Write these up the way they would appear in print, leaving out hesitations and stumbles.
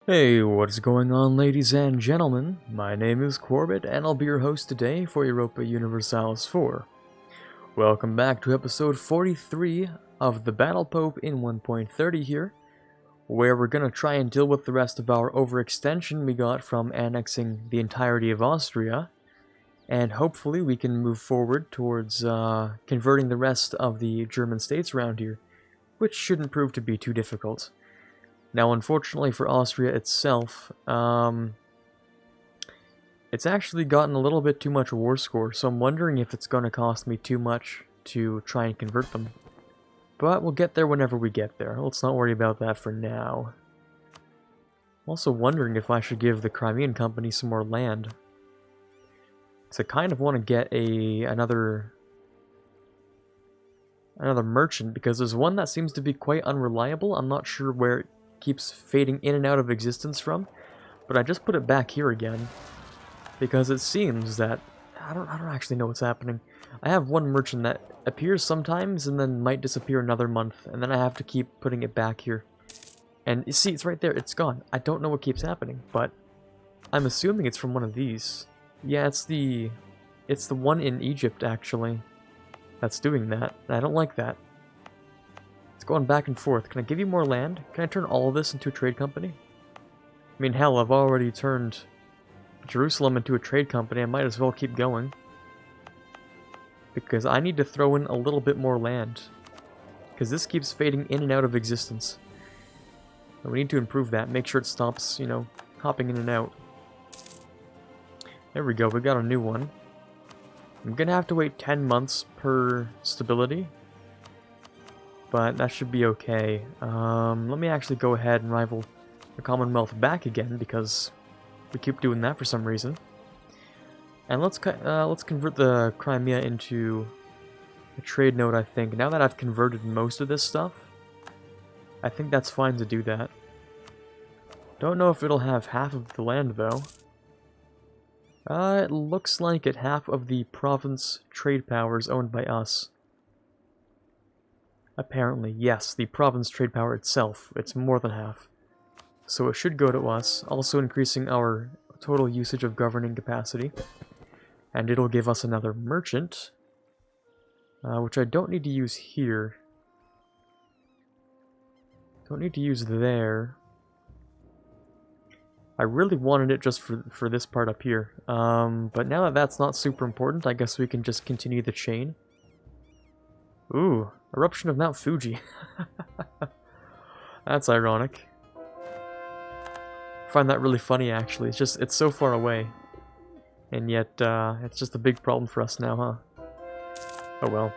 Hey, what's going on, ladies and gentlemen? My name is Quarbit, and I'll be your host today for Europa Universalis 4. Welcome back to episode 43 of the Battle Pope in 1.30 here, where we're gonna try and deal with the rest of our overextension we got from annexing the entirety of Austria, and hopefully we can move forward towards converting the rest of the German states around here, which shouldn't prove to be too difficult. Now, unfortunately for Austria itself, it's actually gotten a little bit too much war score, so I'm wondering if it's going to cost me too much to try and convert them. But we'll get there whenever we get there. Let's not worry about that for now. I'm also wondering if I should give the Crimean Company some more land. Because I kind of want to get another merchant, because there's one that seems to be quite unreliable. I'm not sure where it keeps fading in and out of existence from, but I just put it back here again because it seems that I don't actually know what's happening. I have one merchant that appears sometimes and then might disappear another month, and then I have to keep putting it back here. And you see, it's right there, it's gone. I don't know what keeps happening, but I'm assuming it's from one of these. Yeah, it's the one in Egypt actually that's doing that. I don't like that. It's going back and forth. Can I give you more land? Can I turn all of this into a trade company? I mean, hell, I've already turned Jerusalem into a trade company. I might as well keep going. Because I need to throw in a little bit more land. Because this keeps fading in and out of existence. And we need to improve that. Make sure it stops, you know, hopping in and out. There we go. We got a new one. I'm gonna have to wait 10 months per stability. But that should be okay. Let me actually go ahead and rival the Commonwealth back again, because we keep doing that for some reason. And let's convert the Crimea into a trade node, I think. Now that I've converted most of this stuff, I think that's fine to do that. Don't know if it'll have half of the land, though. It looks like it half of the province trade power is owned by us. Apparently, yes, the province trade power itself, it's more than half. So it should go to us, also increasing our total usage of governing capacity. And it'll give us another merchant, which I don't need to use here. Don't need to use there. I really wanted it just for this part up here. But now that that's not super important, I guess we can just continue the chain. Ooh, eruption of Mount Fuji. That's ironic. I find that really funny, actually. It's so far away. And yet, it's just a big problem for us now, huh? Oh well.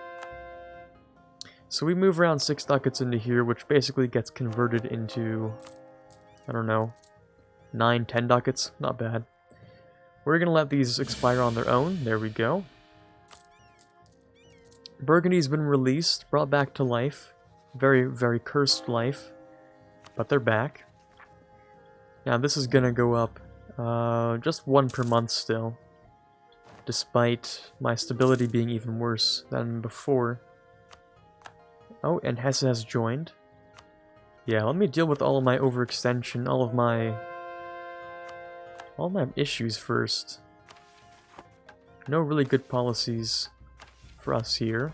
So we move around 6 ducats into here, which basically gets converted into, I don't know, 9, 10 ducats. Not bad. We're gonna let these expire on their own. There we go. Burgundy's been released, brought back to life. Very, very cursed life. But they're back. Now this is gonna go up just 1 per month still. Despite my stability being even worse than before. Oh, and Hesse has joined. Yeah, let me deal with all of my overextension, all of my issues first. No really good policies for us here.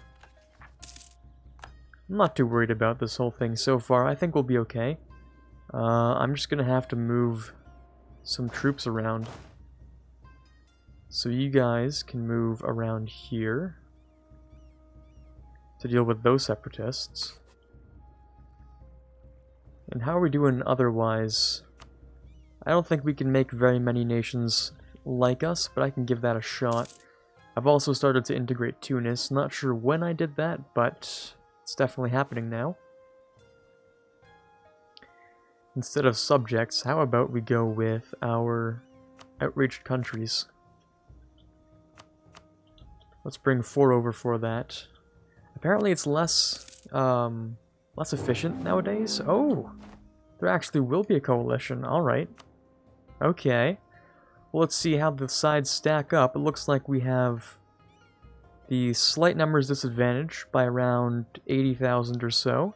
I'm not too worried about this whole thing so far. I think we'll be okay. I'm just gonna have to move some troops around. So you guys can move around here to deal with those separatists. And how are we doing otherwise? I don't think we can make very many nations like us, but I can give that a shot. I've also started to integrate Tunis. Not sure when I did that, but it's definitely happening now. Instead of subjects, how about we go with our outraged countries? Let's bring 4 over for that. Apparently it's less efficient nowadays. Oh! There actually will be a coalition. Alright. Okay. Well, let's see how the sides stack up. It looks like we have the slight numbers disadvantage by around 80,000 or so.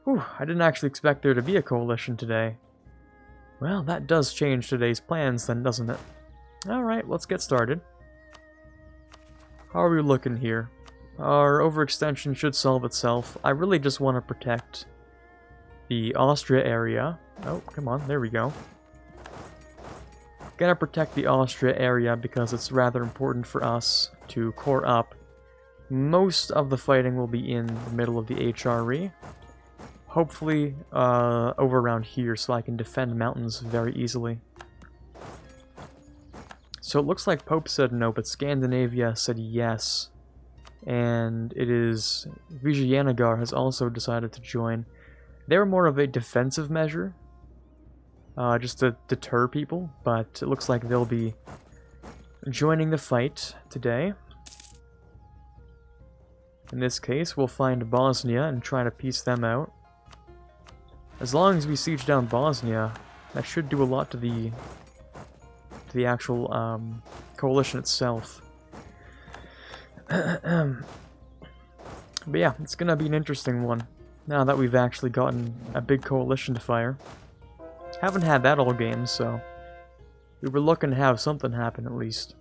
Whew, I didn't actually expect there to be a coalition today. Well, that does change today's plans then, doesn't it? Alright, let's get started. How are we looking here? Our overextension should solve itself. I really just want to protect the Austria area. Oh, come on, there we go. Gotta protect the Austria area because it's rather important for us to core up. Most of the fighting will be in the middle of the HRE. Hopefully over around here so I can defend mountains very easily. So it looks like Pope said no, but Scandinavia said yes. And it is Vijayanagara has also decided to join. They're more of a defensive measure, just to deter people, but it looks like they'll be joining the fight today. In this case, we'll find Bosnia and try to piece them out. As long as we siege down Bosnia, that should do a lot to the actual coalition itself. But yeah, it's gonna be an interesting one, now that we've actually gotten a big coalition to fire. Haven't had that all game, so we were looking to have something happen at least.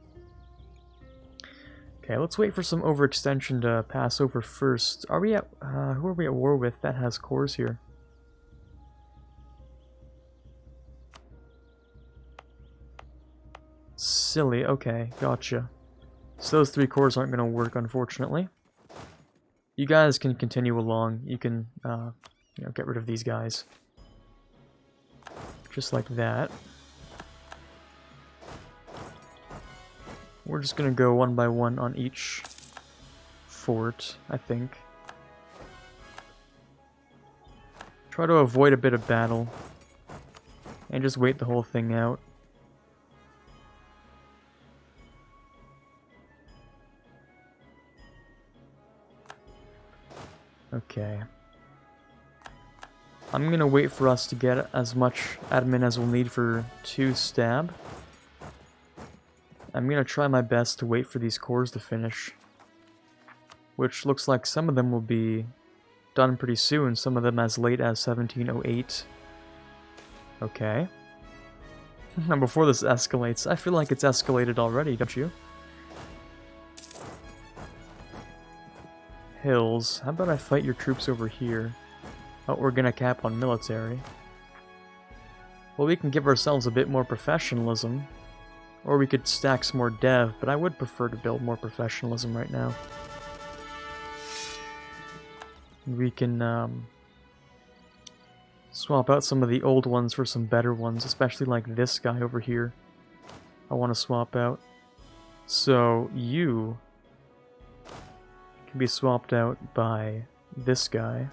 Okay, let's wait for some overextension to pass over first. Are we at, who are we at war with that has cores here? Silly, okay, gotcha. So those 3 cores aren't going to work, unfortunately. You guys can continue along. You can, you know, get rid of these guys. Just like that. We're just going to go one by one on each fort, I think. Try to avoid a bit of battle. And just wait the whole thing out. Okay. I'm gonna wait for us to get as much admin as we'll need for 2 stab. I'm gonna try my best to wait for these cores to finish. Which looks like some of them will be done pretty soon, some of them as late as 1708. Okay. Now before this escalates, I feel like it's escalated already, don't you? Hills. How about I fight your troops over here? Oh, we're gonna cap on military. Well, we can give ourselves a bit more professionalism. Or we could stack some more dev, but I would prefer to build more professionalism right now. We can swap out some of the old ones for some better ones, especially like this guy over here. I want to swap out. So, you can be swapped out by this guy.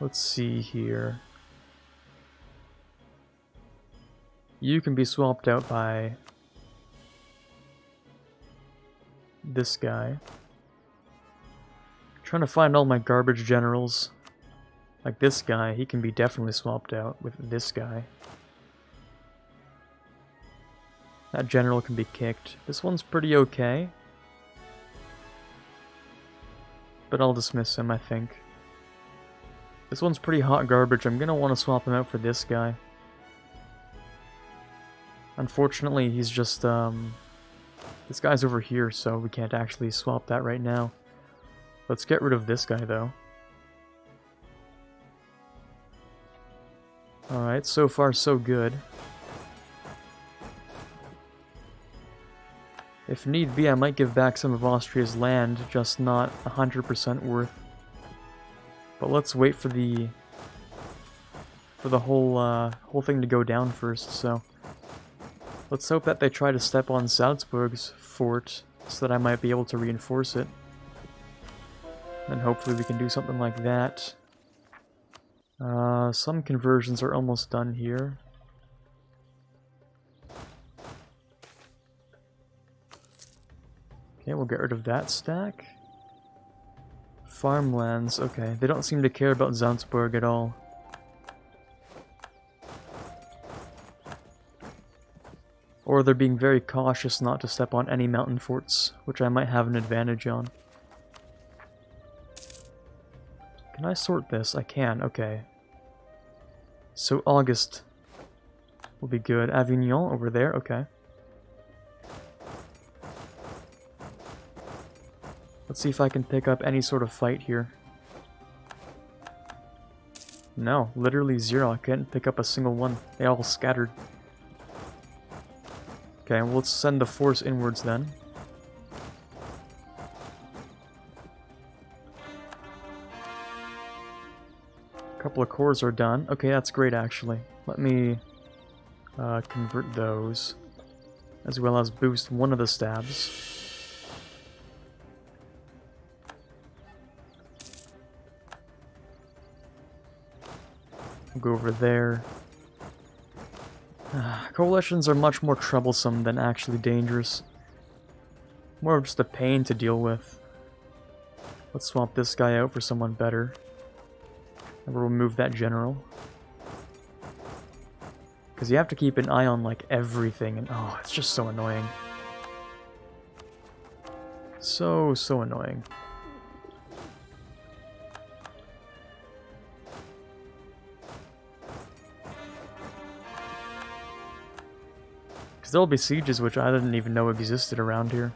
Let's see here. You can be swapped out by this guy. Trying to find all my garbage generals. Like this guy, he can be definitely swapped out with this guy. That general can be kicked. This one's pretty okay. But I'll dismiss him, I think. This one's pretty hot garbage. I'm gonna want to swap him out for this guy. Unfortunately, he's just, this guy's over here, so we can't actually swap that right now. Let's get rid of this guy, though. Alright, so far so good. If need be, I might give back some of Austria's land, just not 100% worth. But let's wait for the whole thing to go down first, so let's hope that they try to step on Salzburg's fort so that I might be able to reinforce it. And hopefully we can do something like that. Some conversions are almost done here. Okay, we'll get rid of that stack. Farmlands, okay. They don't seem to care about Salzburg at all. Or they're being very cautious not to step on any mountain forts, which I might have an advantage on. Can I sort this? I can, okay. So August will be good. Avignon over there, okay. Let's see if I can pick up any sort of fight here. No, literally zero. I couldn't pick up a single one. They all scattered. Okay, well, let's send the force inwards then. A couple of cores are done. Okay, that's great actually. Let me convert those, as well as boost one of the stabs. Go over there. Coalitions are much more troublesome than actually dangerous. More of just a pain to deal with. Let's swap this guy out for someone better. And we'll remove that general. Because you have to keep an eye on, like, everything, and oh, it's just so annoying. So annoying. Because there'll be sieges which I didn't even know existed around here.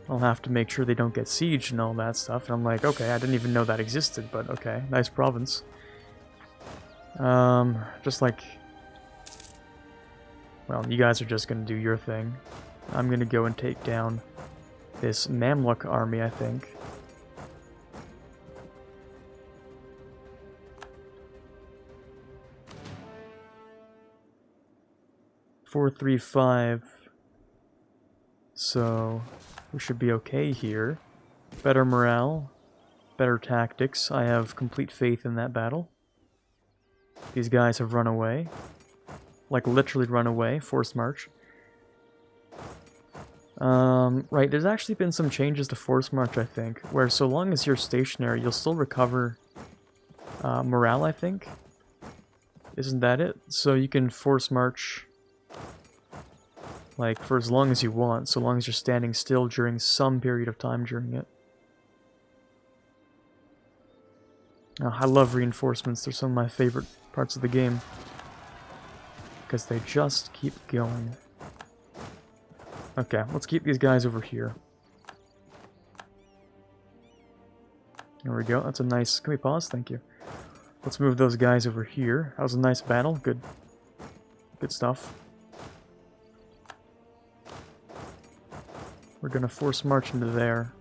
I'll have to make sure they don't get sieged and all that stuff. And I'm like, okay, I didn't even know that existed, but okay, nice province. Just like... Well, you guys are just gonna do your thing. I'm gonna go and take down this Mamluk army, I think. .435. So we should be okay here. Better morale, better tactics. I have complete faith in that battle. These guys have run away. Like, literally run away. Forced march. Right, there's actually been some changes to forced march, I think, where so long as you're stationary, you'll still recover morale, I think. Isn't that it? So you can force march, like, for as long as you want, so long as you're standing still during some period of time during it. Oh, I love reinforcements. They're some of my favorite parts of the game. Because they just keep going. Okay, let's keep these guys over here. There we go. That's a nice... Can we pause? Thank you. Let's move those guys over here. That was a nice battle. Good stuff. We're gonna force march into there.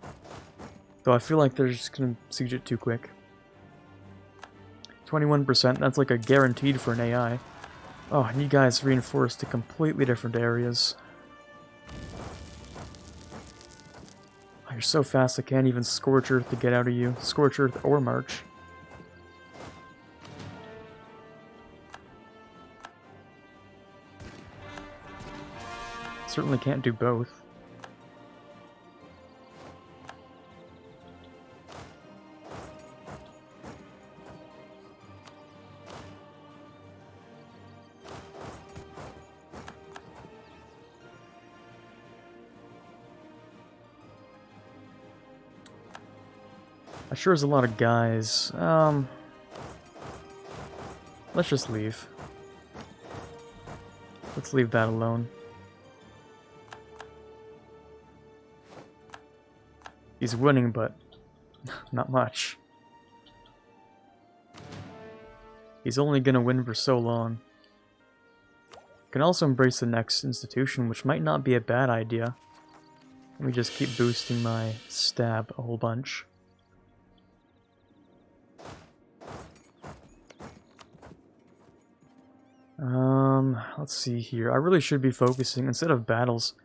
Though I feel like they're just gonna siege it too quick. 21%, that's like a guaranteed for an AI. Oh, and you guys reinforced to completely different areas. Oh, you're so fast I can't even Scorch Earth to get out of you. Scorch Earth or March. Certainly can't do both. Sure is a lot of guys. Let's just leave. Let's leave that alone. He's winning, but not much. He's only gonna win for so long. Can also embrace the next institution, which might not be a bad idea. Let me just keep boosting my stab a whole bunch. Let's see here. I really should be focusing, instead of battles,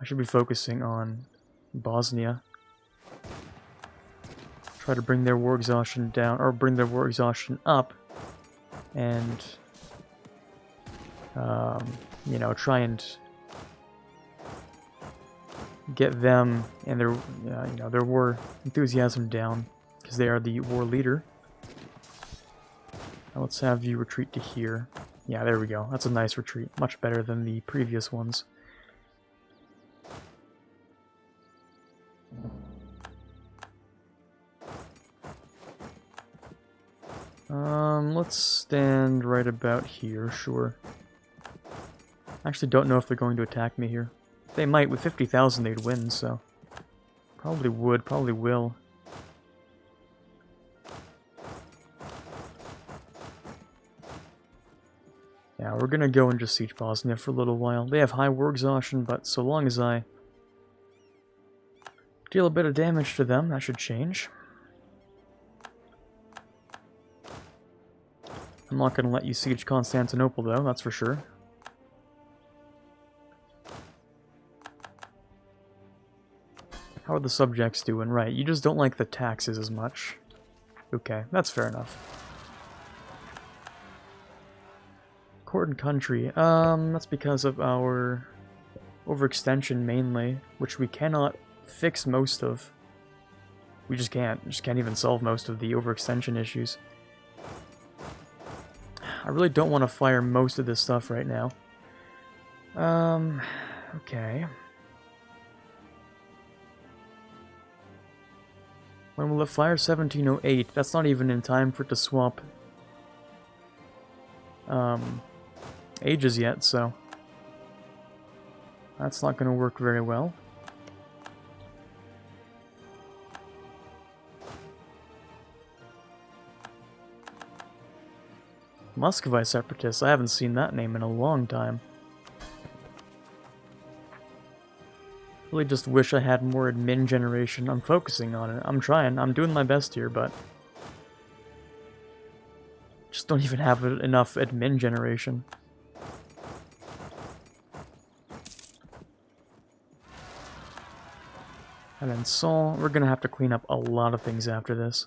I should be focusing on Bosnia. Try to bring their war exhaustion down, or bring their war exhaustion up, and, you know, try and get them and their, you know, their war enthusiasm down, because they are the war leader. Now let's have you retreat to here. Yeah, there we go. That's a nice retreat. Much better than the previous ones. Let's stand right about here, sure. I actually don't know if they're going to attack me here. They might. With 50,000 they'd win, so... Probably would, probably will. Yeah, we're gonna go and just siege Bosnia for a little while. They have high war exhaustion, but so long as I deal a bit of damage to them, that should change. I'm not gonna let you siege Constantinople, though, that's for sure. How are the subjects doing? Right, you just don't like the taxes as much. Okay, that's fair enough. Court and country. That's because of our overextension mainly, which we cannot fix most of. We just can't even solve most of the overextension issues. I really don't want to fire most of this stuff right now. Okay. When will it fire? 1708. That's not even in time for it to swap ages yet, so that's not going to work very well. Muscovite separatists, I haven't seen that name in a long time. Really just wish I had more admin generation. I'm focusing on it. I'm trying. I'm doing my best here, but just don't even have enough admin generation. And then Sol, we're gonna have to clean up a lot of things after this.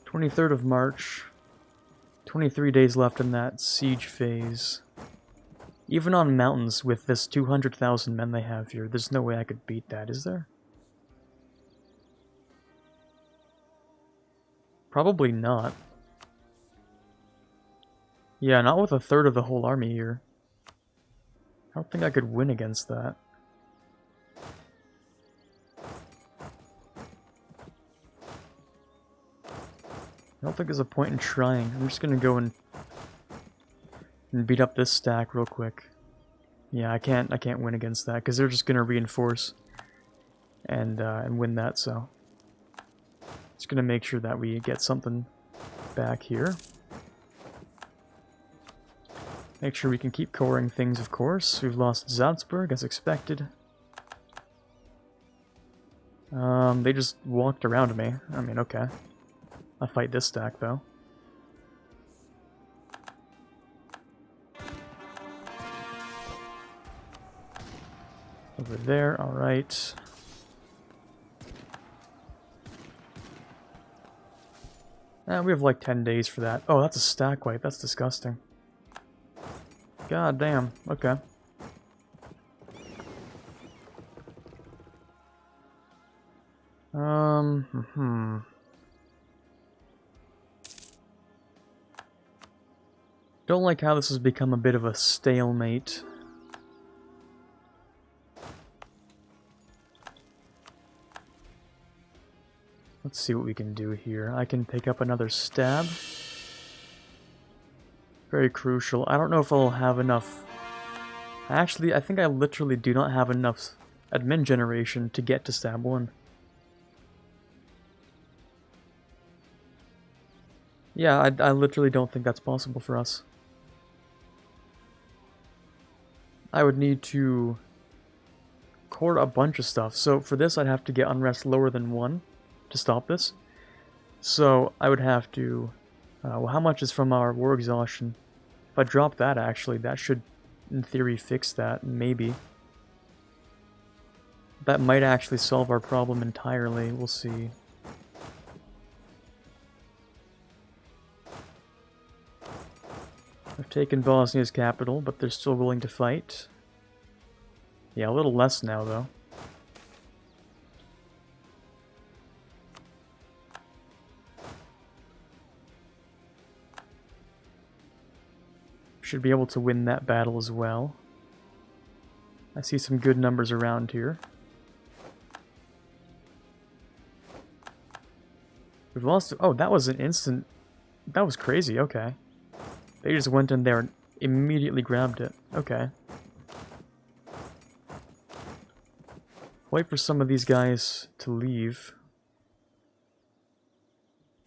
(23rd of March). 23 days left in that siege phase. Even on mountains with this 200,000 men they have here, there's no way I could beat that, is there? Probably not. Yeah, not with a third of the whole army here. I don't think I could win against that. I don't think there's a point in trying. I'm just gonna go and beat up this stack real quick. Yeah, I can't win against that because they're just gonna reinforce and win that. So just gonna make sure that we get something back here. Make sure we can keep coring things, of course. We've lost Salzburg as expected. They just walked around me. I mean, okay. I'll fight this stack, though. Over there, alright. We have like 10 days for that. Oh, that's a stack wipe. That's disgusting. God damn. Okay. Don't like how this has become a bit of a stalemate. Let's see what we can do here. I can pick up another stab. Very crucial. I don't know if I'll have enough. Actually, I think I literally do not have enough admin generation to get to stab 1. Yeah, I literally don't think that's possible for us. I would need to court a bunch of stuff. So for this, I'd have to get unrest lower than 1 to stop this. So I would have to... well, how much is from our war exhaustion? If I drop that, actually, that should, in theory, fix that, maybe. That might actually solve our problem entirely. We'll see. I've taken Bosnia's capital, but they're still willing to fight. Yeah, a little less now, though. Should be able to win that battle as well. I see some good numbers around here. We've lost... Oh, that was an instant... That was crazy, okay. They just went in there and immediately grabbed it. Okay. Wait for some of these guys to leave.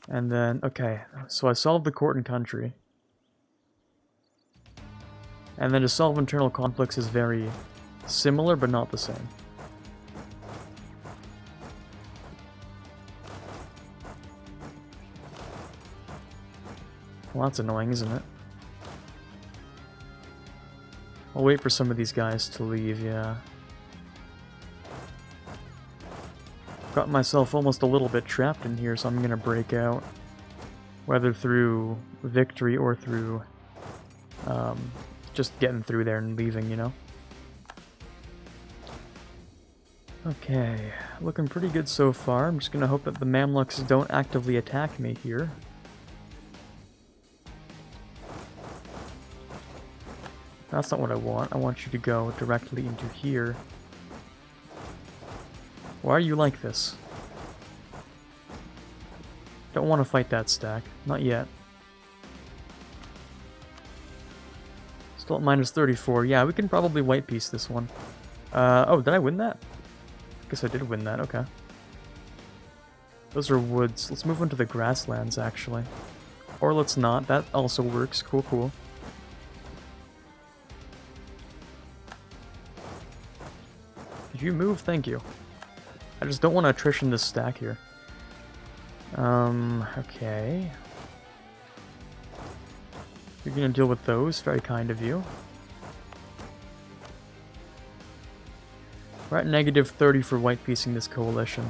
And then, okay, so I solved the court and country. And then to solve internal conflicts is very similar, but not the same. Well, that's annoying, isn't it? I'll wait for some of these guys to leave, yeah. Got myself almost a little bit trapped in here, so I'm gonna break out. Whether through victory or through just getting through there and leaving, you know? Okay, looking pretty good so far. I'm just gonna hope that the Mamluks don't actively attack me here. That's not what I want. I want you to go directly into here. Why are you like this? Don't want to fight that stack. Not yet. Still at minus 34. Yeah, we can probably white piece this one. Oh, did I win that? Guess I did win that, okay. Those are woods. Let's move on to the grasslands, actually. Or let's not. That also works. Cool, cool. Did you move? Thank you. I just don't want to attrition this stack here. Okay. You're gonna deal with those. Very kind of you. We're at negative 30 for white piecing this coalition.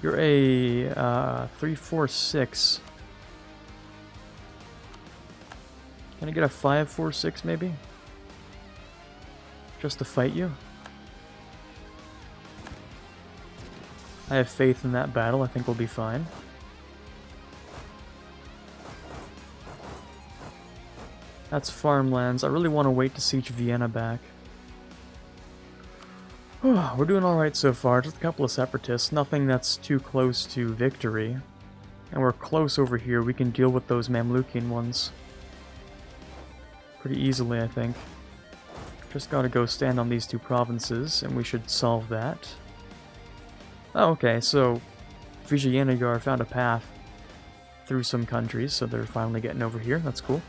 You're a 3-4-6. Can I get a 5-4-6 maybe? Just to fight you? I have faith in that battle. I think we'll be fine. That's farmlands. I really want to wait to siege Vienna back. We're doing alright so far. Just a couple of separatists. Nothing that's too close to victory. And we're close over here. We can deal with those Mamlukian ones pretty easily, I think. Just gotta go stand on these two provinces, and we should solve that. Oh, okay, so Vijayanagara found a path through some countries, so they're finally getting over here. That's cool.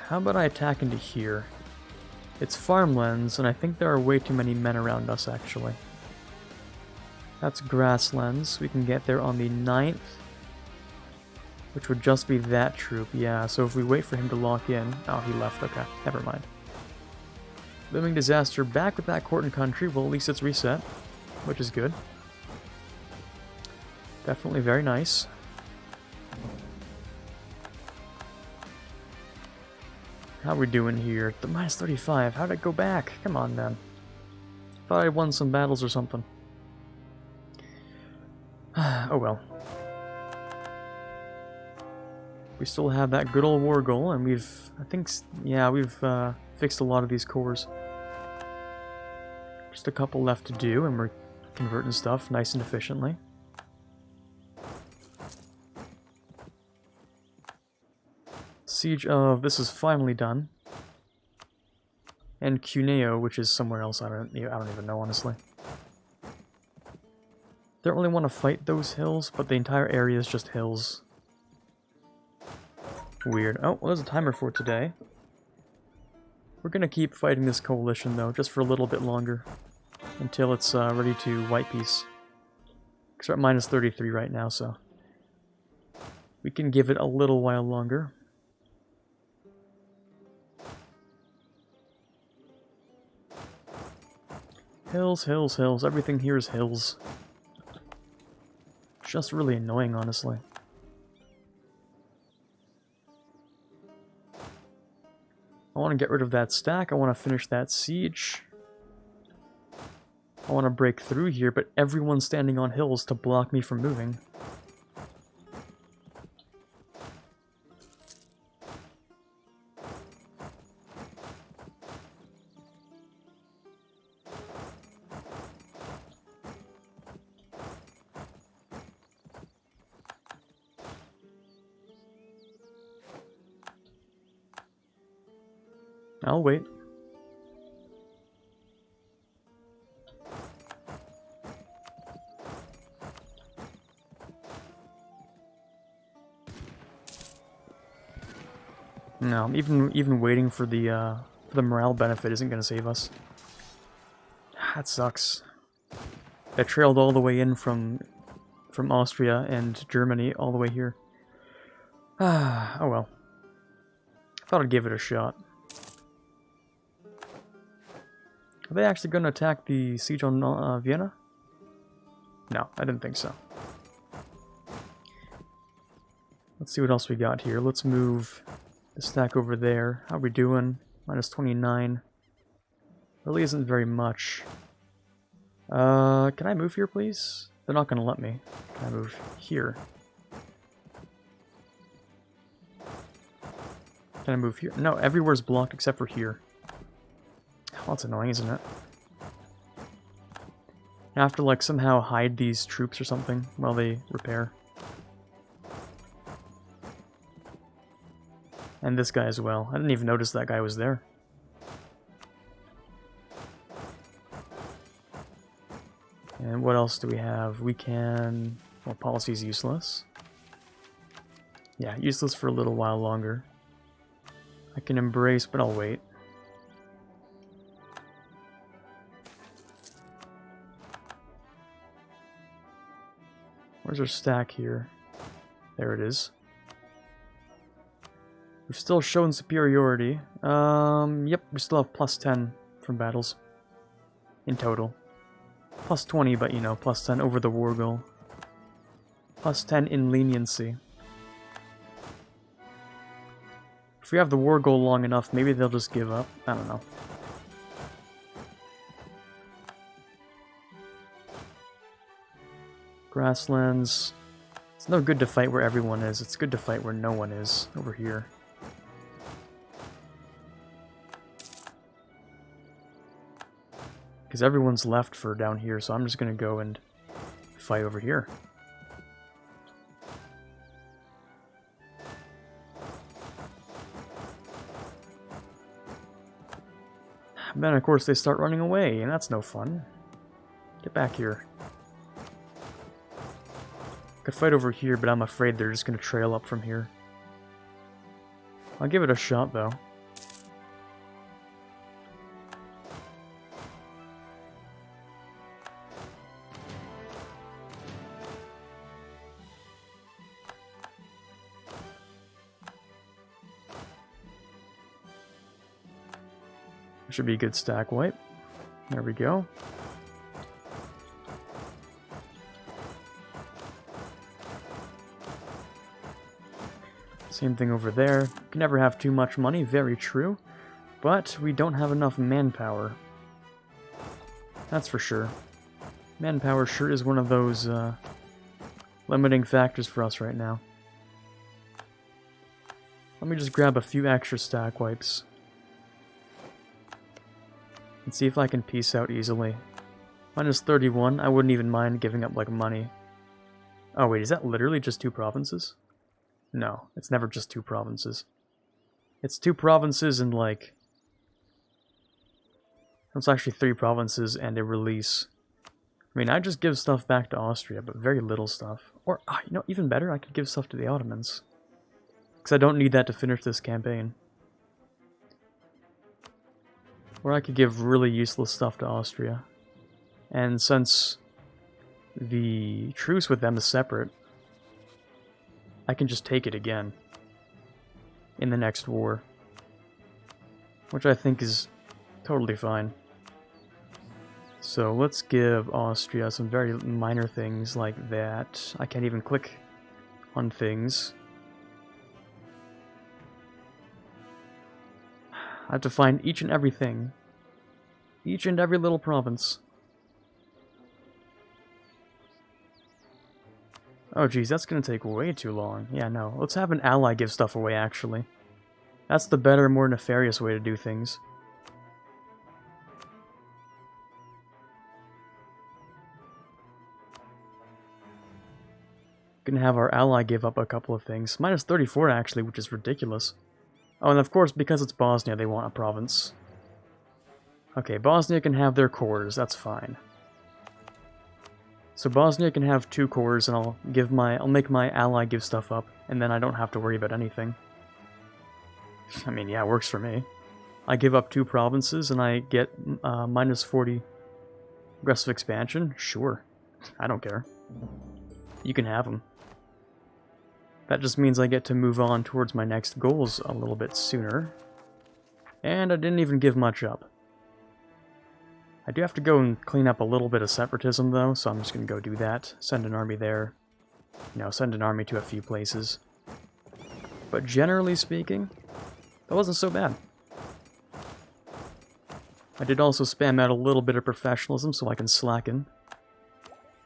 How about I attack into here? It's farmlands, and I think there are way too many men around us, actually. That's grasslands. We can get there on the 9th. Which would just be that troop, yeah, so if we wait for him to lock in... Oh, he left, okay, never mind. Looming disaster, back with that court and country, well at least it's reset, which is good. Definitely very nice. How are we doing here? The minus 35, how'd it go back? Come on, then. Thought I won some battles or something. Oh well. We still have that good old war goal, and we've, I think, yeah, we've fixed a lot of these cores. Just a couple left to do, and we're converting stuff nice and efficiently. Siege of this is finally done. And Cuneo, which is somewhere else, I don't even know, honestly. Don't really want to fight those hills, but the entire area is just hills. Weird. Oh, well, there's a timer for today. We're gonna keep fighting this coalition, though, just for a little bit longer. Until it's ready to white piece. Because we're at minus 33 right now, so... we can give it a little while longer. Hills, hills, hills. Everything here is hills. Just really annoying, honestly. I want to get rid of that stack. I want to finish that siege. I want to break through here, but everyone's standing on hills to block me from moving. I'll wait. No, even waiting for the morale benefit isn't gonna save us. That sucks. I trailed all the way in from Austria and Germany all the way here. Ah, oh well. I thought I'd give it a shot. Are they actually going to attack the siege on Vienna? No, I didn't think so. Let's see what else we got here. Let's move the stack over there. How are we doing? Minus 29. Really isn't very much. Can I move here, please? They're not going to let me. Can I move here? Can I move here? No, everywhere's blocked except for here. Oh, that's annoying, isn't it? I have to, like, somehow hide these troops or something while they repair. And this guy as well. I didn't even notice that guy was there. And what else do we have? We can... Well, policy's useless. Yeah, useless for a little while longer. I can embrace, but I'll wait. Where's our stack here? There it is. We've still shown superiority. Yep, we still have plus 10 from battles. In total. Plus 20, but you know, plus 10 over the war goal. Plus 10 in leniency. If we have the war goal long enough, maybe they'll just give up. I don't know. Grasslands. It's no good to fight where everyone is. It's good to fight where no one is. Over here. Because everyone's left for down here, so I'm just going to go and fight over here. And then, of course, they start running away, and that's no fun. Get back here. Could fight over here, but I'm afraid they're just going to trail up from here. I'll give it a shot, though. Should be a good stack wipe. There we go. Same thing over there. Can never have too much money, very true. But we don't have enough manpower. That's for sure. Manpower sure is one of those limiting factors for us right now. Let me just grab a few extra stack wipes. And see if I can peace out easily. Minus 31, I wouldn't even mind giving up, like, money. Oh wait, is that literally just 2 provinces? No, it's never just 2 provinces. It's 2 provinces and, like... It's actually 3 provinces and a release. I mean, I just give stuff back to Austria, but very little stuff. Or, you know, even better, I could give stuff to the Ottomans. Because I don't need that to finish this campaign. Or I could give really useless stuff to Austria. And since the truce with them is separate, I can just take it again in the next war. Which I think is totally fine. So let's give Austria some very minor things like that. I can't even click on things. I have to find each and everything. Each and every little province. Oh geez, that's gonna take way too long. Yeah, no. Let's have an ally give stuff away, actually. That's the better, more nefarious way to do things. Gonna have our ally give up a couple of things. Minus 34, actually, which is ridiculous. Oh, and of course, because it's Bosnia, they want a province. Okay, Bosnia can have their cores, that's fine. So Bosnia can have 2 cores, and I'll make my ally give stuff up, and then I don't have to worry about anything. I mean, yeah, it works for me. I give up 2 provinces, and I get minus 40 aggressive expansion? Sure. I don't care. You can have them. That just means I get to move on towards my next goals a little bit sooner. And I didn't even give much up. I do have to go and clean up a little bit of separatism, though, so I'm just going to go do that. Send an army there. You know, send an army to a few places. But generally speaking, that wasn't so bad. I did also spam out a little bit of professionalism so I can slacken.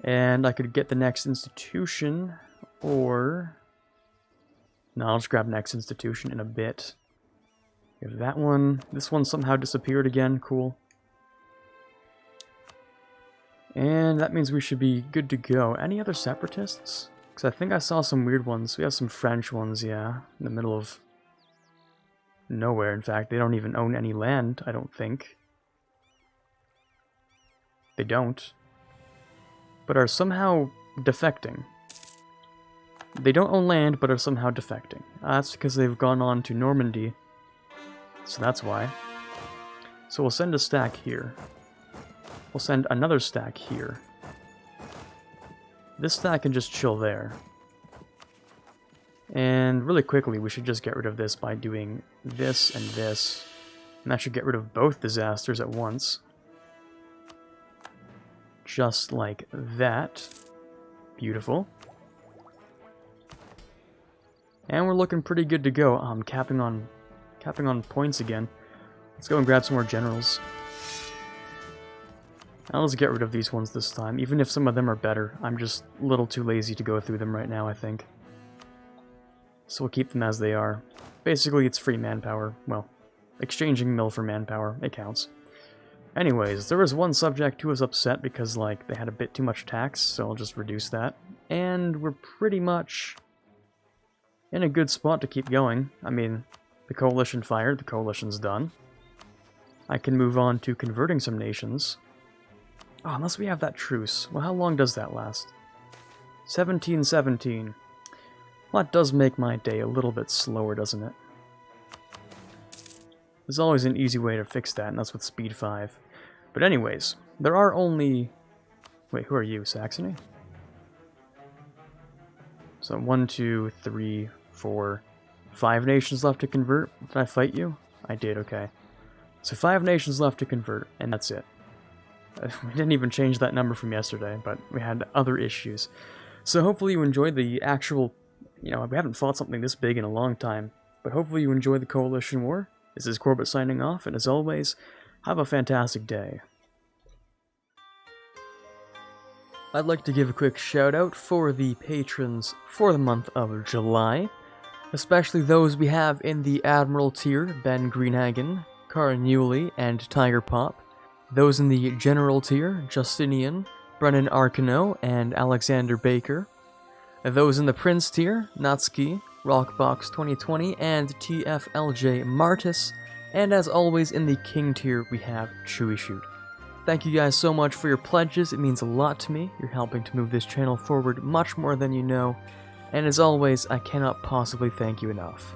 And I could get the next institution, or... No, I'll just grab next institution in a bit. We have that one. This one somehow disappeared again. Cool. And that means we should be good to go. Any other separatists? Because I think I saw some weird ones. We have some French ones, yeah. In the middle of nowhere, in fact. They don't even own any land, I don't think. They don't. But are somehow defecting. They don't own land, but are somehow defecting. That's because they've gone on to Normandy. So that's why. So we'll send a stack here. We'll send another stack here. This stack can just chill there. And really quickly, we should just get rid of this by doing this and this. And that should get rid of both disasters at once. Just like that. Beautiful. And we're looking pretty good to go. I'm capping on points again. Let's go and grab some more generals. I'll just get rid of these ones this time, even if some of them are better. I'm just a little too lazy to go through them right now, I think. So we'll keep them as they are. Basically, it's free manpower. Well, exchanging mill for manpower. It counts. Anyways, there was one subject who was upset because, like, they had a bit too much tax, so I'll just reduce that. And we're pretty much in a good spot to keep going. I mean, the coalition fired, the coalition's done. I can move on to converting some nations. Oh, unless we have that truce. Well, how long does that last? 1717. Well, that does make my day a little bit slower, doesn't it? There's always an easy way to fix that, and that's with speed 5. But anyways, there are only... Wait, who are you? Saxony? So 1, 2, 3, 4, 5 nations left to convert. Did I fight you? I did, okay. So 5 nations left to convert, and that's it. We didn't even change that number from yesterday, but we had other issues. So hopefully you enjoyed the actual... You know, we haven't fought something this big in a long time, but hopefully you enjoyed the Coalition War. This is Quarbit signing off, and as always, have a fantastic day. I'd like to give a quick shout out for the patrons for the month of July, especially those we have in the Admiral tier, Ben Greenhagen, Karin Newley, and Tiger Pop. Those in the General tier, Justinian, Brennan Arcano, and Alexander Baker. Those in the Prince tier, Natsuki, Rockbox 2020, and TFLJ Martis. And as always, in the King tier, we have Chewy Shoot. Thank you guys so much for your pledges, it means a lot to me. You're helping to move this channel forward much more than you know. And as always, I cannot possibly thank you enough.